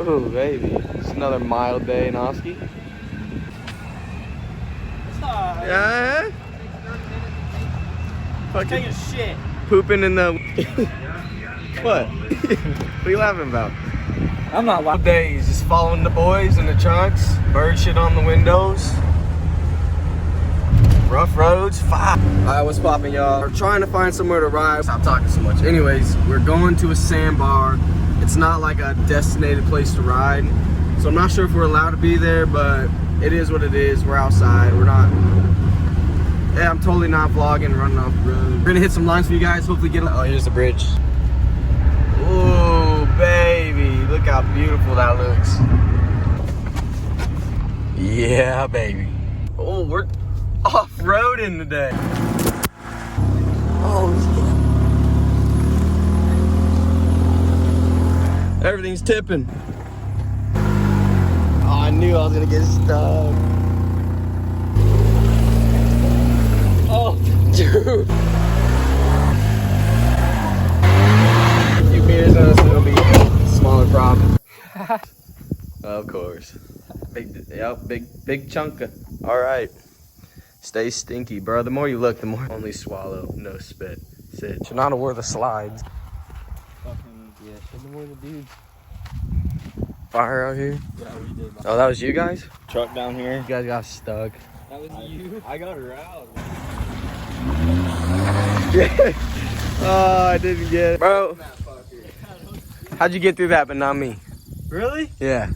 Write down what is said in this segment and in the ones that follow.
Ooh, baby. It's another mild day in Oski. Yeah. Fucking take a shit. Pooping in the. What? What are you laughing about? I'm not laughing. Days, just following the boys in the trunks. Bird shit on the windows. Rough roads. Fuck. Alright, what's poppin', y'all? We're trying to find somewhere to ride. Stop talking so much. Anyways, we're going to a sandbar. It's not like a designated place to ride, so I'm not sure if we're allowed to be there, but it is what it is. We're outside. We're not. Yeah, I'm totally not vlogging, running off the road. We're gonna hit some lines for you guys. Hopefully get. Oh, here's the bridge. Ooh, baby, look how beautiful that looks. Yeah, baby. Oh, we're off-roading today. Oh, yeah. Everything's tipping. Oh, I knew I was gonna get stuck. Oh, dude. A few meters on us, it'll be a smaller problem. Of course. Big chunk. All right. Stay stinky, bro. The more you look, the more only swallow, no spit. Sit. You're not aware the slides. Fucking yeah, show them where the dudes. Fire out here. Yeah, we did. Oh, that was you guys? Truck down here. You guys got stuck. That was you. I got her out. Yeah. Oh, I didn't get it. Bro, how'd you get through that but not me? Really? Yeah.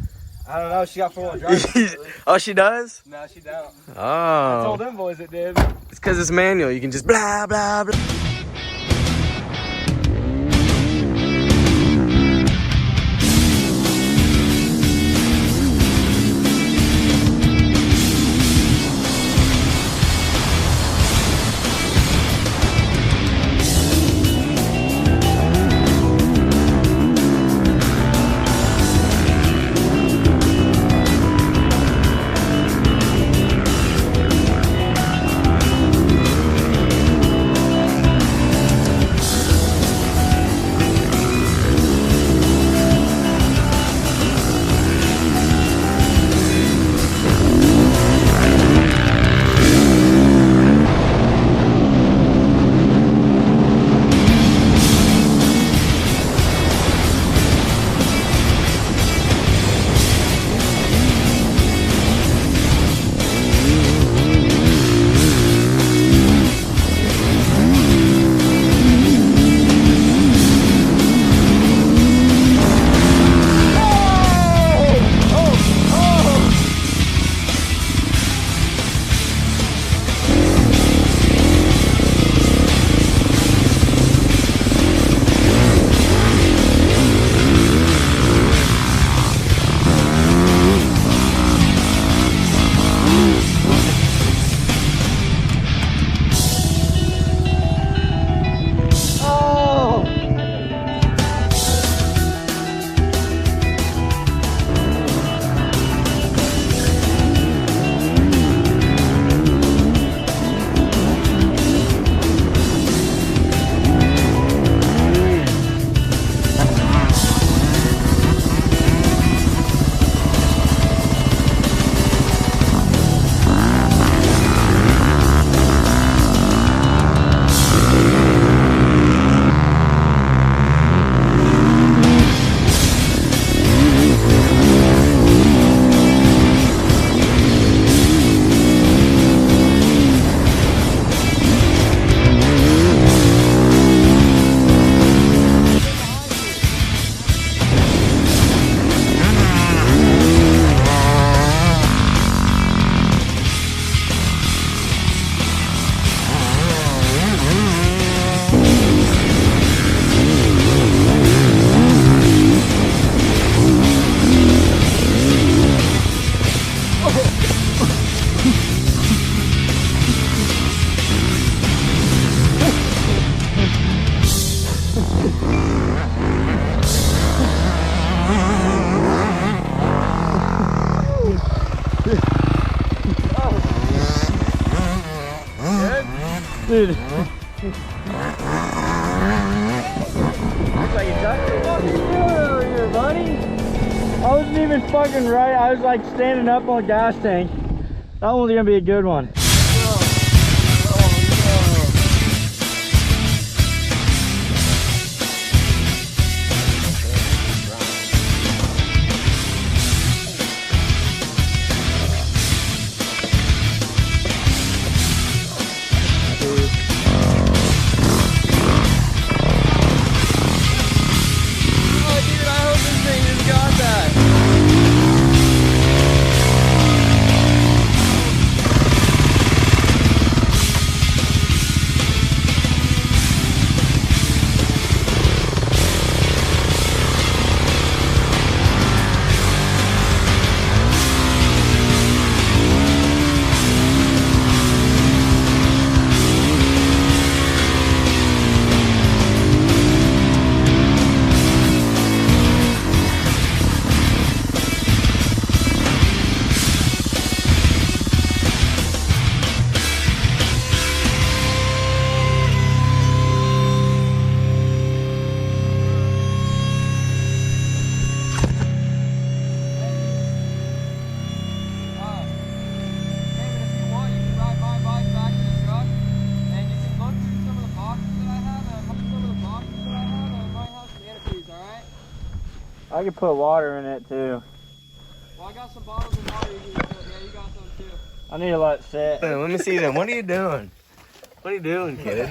I don't know. She got 4-wheel drive. Oh, she does? No, she don't. Oh. I told them boys it did. It's because it's manual. You can just blah, blah, blah. Dude. Looks like you ducked it. What are you doing over here, buddy? I wasn't even fucking right. I was like standing up on a gas tank. That one's gonna be a good one. I could put water in it too. Well, I got some bottles of water. You got some too. I need to let it sit. Hey, let me see them. What are you doing? What are you doing, kid?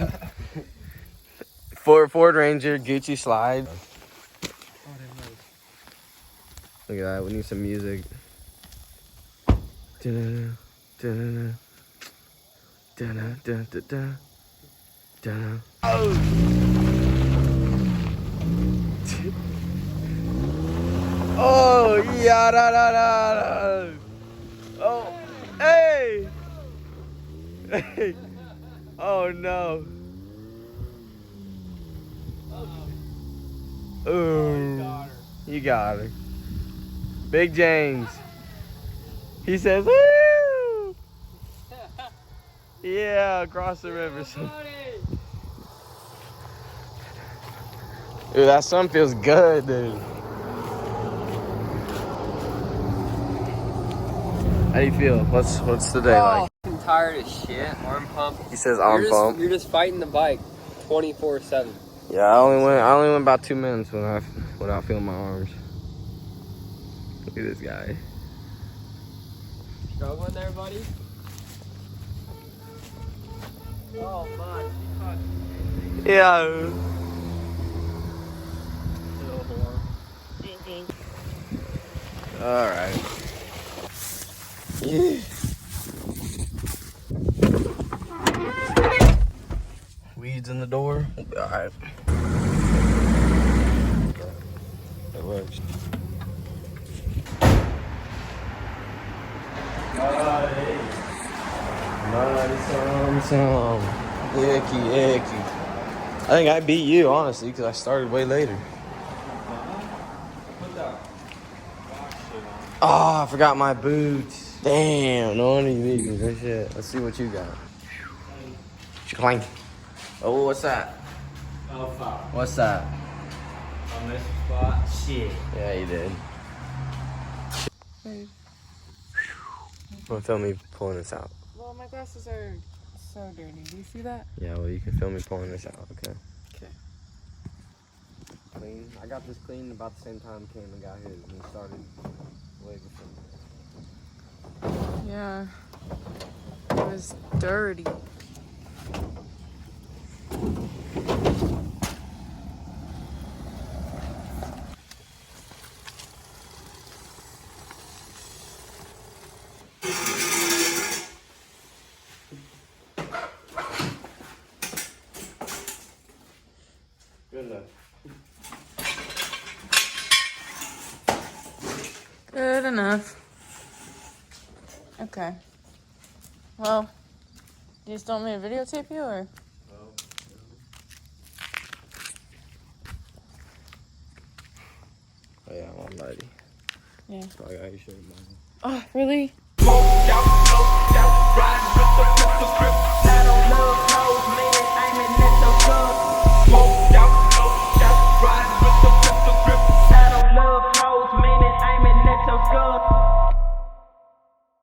Ford Ranger, Gucci slide. Look at that. We need some music. Da-da-da, da-da-da, da-da-da-da-da, da-da. Oh, yeah, da, da, da, da. Oh, hey! Hey! Oh no! Ooh, you got her. Big James. He says, woo! Yeah, across the river. Ooh, that sun feels good, dude. How do you feel? What's the day like? I'm tired as shit. Arm pump. He says arm pump. You're just fighting the bike 24/7. Yeah, I only went about 2 minutes without feeling my arms. Look at this guy. Struggling there, buddy? Oh, fuck. Yeah. All right. Yeah. Weeds in the door. All right. That works. Some. Icky. I think I beat you, honestly, because I started way later. Oh, I forgot my boots. Damn, no wonder you beat me. Good shit. Let's see what you got. Clank. Oh, what's that? Oh, fuck. What's that? On this spot? Shit. Yeah, you did. Babe. Want to film me pulling this out? Well, my glasses are so dirty. Do you see that? Yeah, well, you can film me pulling this out, okay? Okay. Clean. I got this clean about the same time Kaeman got his, and he started way before. Yeah. It was dirty. Good enough. Good enough. Okay. Well, you just don't want me to videotape you, or? Oh yeah, I'm ready. Yeah. So I got your shirt, man. Oh, really?